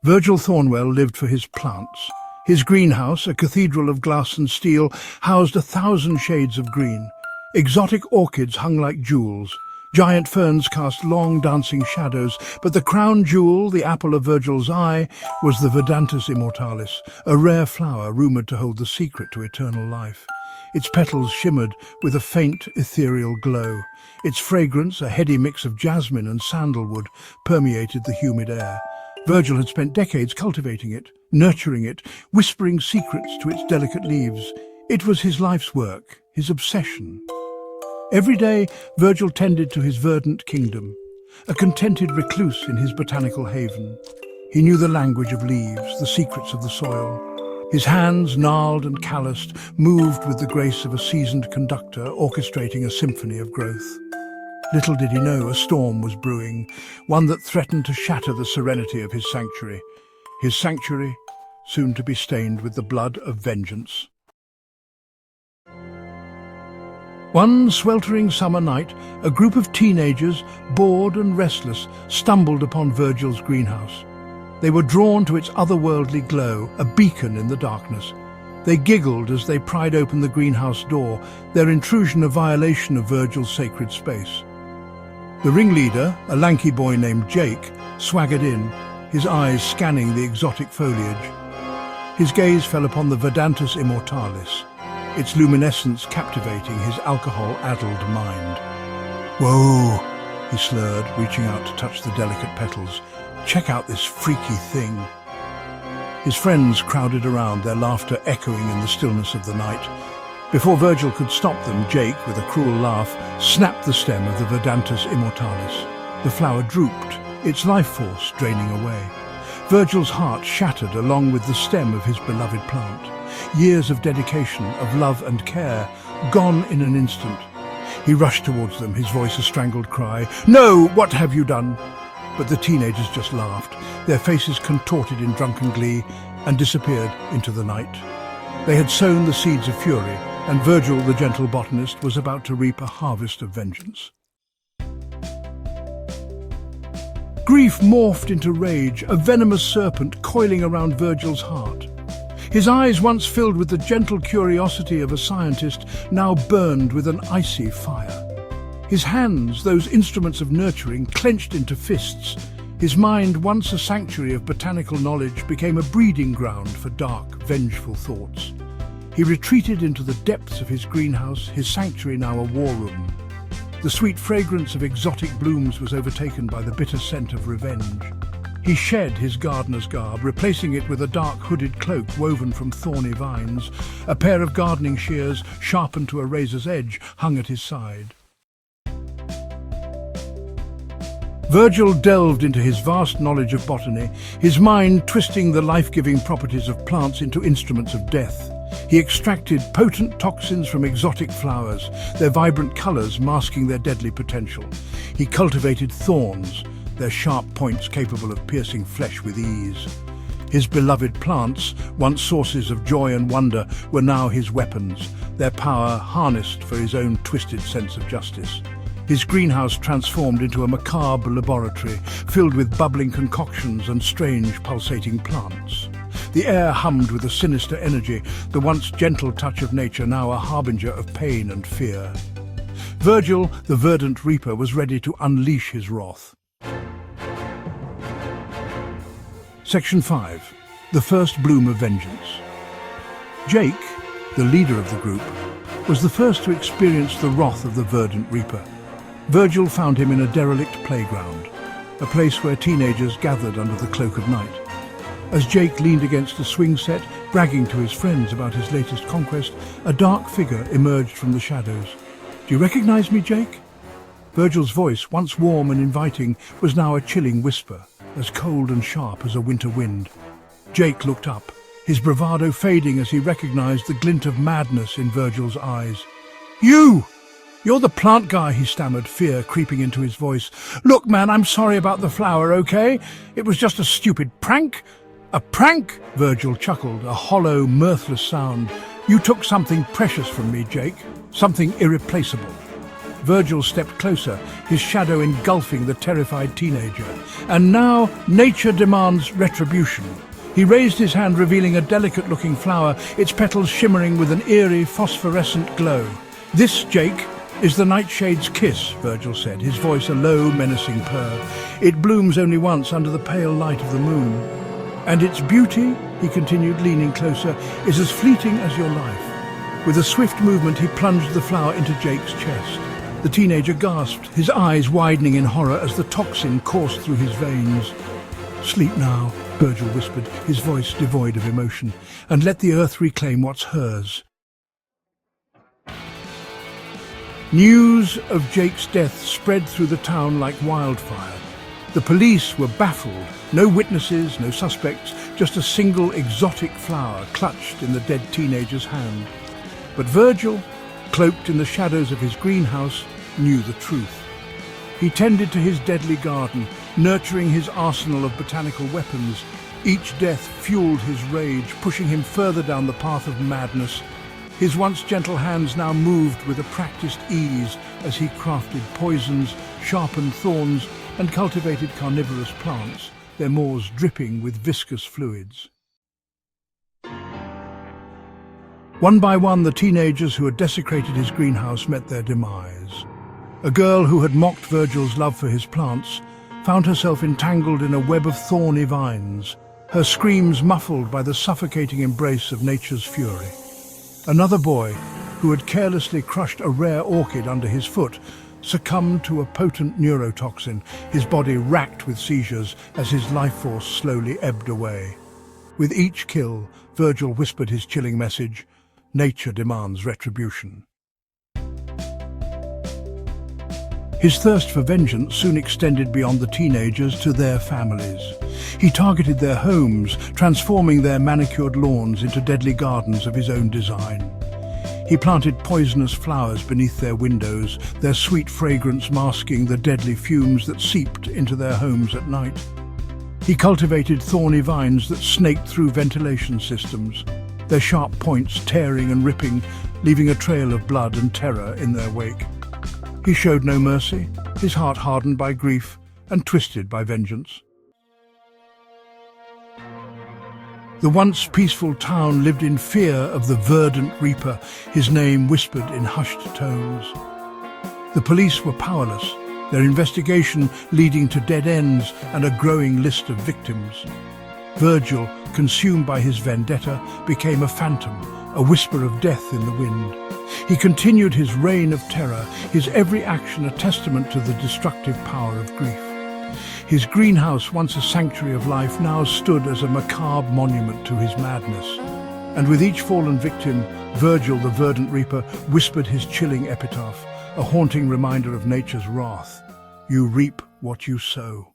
Virgil Thornwell lived for his plants. His greenhouse, a cathedral of glass and steel, housed 1,000 shades of green. Exotic orchids hung like jewels. Giant ferns cast long dancing shadows, but the crown jewel, the apple of Virgil's eye, was the Verdantus Immortalis, a rare flower rumoured to hold the secret to eternal life. Its petals shimmered with a faint, ethereal glow. Its fragrance, a heady mix of jasmine and sandalwood, permeated the humid air. Virgil had spent decades cultivating it, nurturing it, whispering secrets to its delicate leaves. It was his life's work, his obsession. Every day, Virgil tended to his verdant kingdom, a contented recluse in his botanical haven. He knew the language of leaves, the secrets of the soil. His hands, gnarled and calloused, moved with the grace of a seasoned conductor orchestrating a symphony of growth. Little did he know a storm was brewing, one that threatened to shatter the serenity of his sanctuary soon to be stained with the blood of vengeance. One sweltering summer night, a group of teenagers, bored and restless, stumbled upon Virgil's greenhouse. They were drawn to its otherworldly glow, a beacon in the darkness. They giggled as they pried open the greenhouse door, their intrusion a violation of Virgil's sacred space. The ringleader, a lanky boy named Jake, swaggered in, his eyes scanning the exotic foliage. His gaze fell upon the Verdantus Immortalis, its luminescence captivating his alcohol-addled mind. "Whoa," he slurred, reaching out to touch the delicate petals. "Check out this freaky thing." His friends crowded around, their laughter echoing in the stillness of the night. Before Virgil could stop them, Jake, with a cruel laugh, snapped the stem of the Verdantus Immortalis. The flower drooped, its life force draining away. Virgil's heart shattered along with the stem of his beloved plant. Years of dedication, of love and care, gone in an instant. He rushed towards them, his voice a strangled cry. "No! What have you done?" But the teenagers just laughed, their faces contorted in drunken glee, and disappeared into the night. They had sown the seeds of fury, and Virgil, the gentle botanist, was about to reap a harvest of vengeance. Grief morphed into rage, a venomous serpent coiling around Virgil's heart. His eyes, once filled with the gentle curiosity of a scientist, now burned with an icy fire. His hands, those instruments of nurturing, clenched into fists. His mind, once a sanctuary of botanical knowledge, became a breeding ground for dark, vengeful thoughts. He retreated into the depths of his greenhouse, his sanctuary now a war room. The sweet fragrance of exotic blooms was overtaken by the bitter scent of revenge. He shed his gardener's garb, replacing it with a dark hooded cloak woven from thorny vines. A pair of gardening shears, sharpened to a razor's edge, hung at his side. Virgil delved into his vast knowledge of botany, his mind twisting the life-giving properties of plants into instruments of death. He extracted potent toxins from exotic flowers, their vibrant colours masking their deadly potential. He cultivated thorns, their sharp points capable of piercing flesh with ease. His beloved plants, once sources of joy and wonder, were now his weapons, their power harnessed for his own twisted sense of justice. His greenhouse transformed into a macabre laboratory, filled with bubbling concoctions and strange pulsating plants. The air hummed with a sinister energy, the once gentle touch of nature now a harbinger of pain and fear. Virgil, the Verdant Reaper, was ready to unleash his wrath. Section 5. The First Bloom of Vengeance. Jake, the leader of the group, was the first to experience the wrath of the Verdant Reaper. Virgil found him in a derelict playground, a place where teenagers gathered under the cloak of night. As Jake leaned against a swing set, bragging to his friends about his latest conquest, a dark figure emerged from the shadows. "Do you recognize me, Jake?" Virgil's voice, once warm and inviting, was now a chilling whisper, as cold and sharp as a winter wind. Jake looked up, his bravado fading as he recognized the glint of madness in Virgil's eyes. You're the plant guy," he stammered, fear creeping into his voice. "Look, man, I'm sorry about the flower, okay? It was just a stupid prank." "A prank?" Virgil chuckled, a hollow, mirthless sound. "You took something precious from me, Jake. Something irreplaceable." Virgil stepped closer, his shadow engulfing the terrified teenager. And now, nature demands retribution. He raised his hand, revealing a delicate-looking flower, its petals shimmering with an eerie, phosphorescent glow. "This, Jake, is the nightshade's kiss," Virgil said, his voice a low, menacing purr. "It blooms only once under the pale light of the moon. And its beauty," he continued, leaning closer, "is as fleeting as your life." With a swift movement, he plunged the flower into Jake's chest. The teenager gasped, his eyes widening in horror as the toxin coursed through his veins. "Sleep now," Virgil whispered, his voice devoid of emotion, "and let the earth reclaim what's hers." News of Jake's death spread through the town like wildfire. The police were baffled. No witnesses, no suspects, just a single exotic flower clutched in the dead teenager's hand. But Virgil, cloaked in the shadows of his greenhouse, knew the truth. He tended to his deadly garden, nurturing his arsenal of botanical weapons. Each death fueled his rage, pushing him further down the path of madness. His once gentle hands now moved with a practiced ease as he crafted poisons, sharpened thorns, and cultivated carnivorous plants, their maws dripping with viscous fluids. One by one, the teenagers who had desecrated his greenhouse met their demise. A girl who had mocked Virgil's love for his plants found herself entangled in a web of thorny vines, her screams muffled by the suffocating embrace of nature's fury. Another boy, who had carelessly crushed a rare orchid under his foot, succumbed to a potent neurotoxin, his body racked with seizures as his life force slowly ebbed away. With each kill, Virgil whispered his chilling message: "Nature demands retribution." His thirst for vengeance soon extended beyond the teenagers to their families. He targeted their homes, transforming their manicured lawns into deadly gardens of his own design. He planted poisonous flowers beneath their windows, their sweet fragrance masking the deadly fumes that seeped into their homes at night. He cultivated thorny vines that snaked through ventilation systems, their sharp points tearing and ripping, leaving a trail of blood and terror in their wake. He showed no mercy, his heart hardened by grief and twisted by vengeance. The once peaceful town lived in fear of the Verdant Reaper, his name whispered in hushed tones. The police were powerless, their investigation leading to dead ends and a growing list of victims. Virgil, consumed by his vendetta, became a phantom, a whisper of death in the wind. He continued his reign of terror, his every action a testament to the destructive power of grief. His greenhouse, once a sanctuary of life, now stood as a macabre monument to his madness. And with each fallen victim, Virgil the Verdant Reaper whispered his chilling epitaph, a haunting reminder of nature's wrath: "You reap what you sow."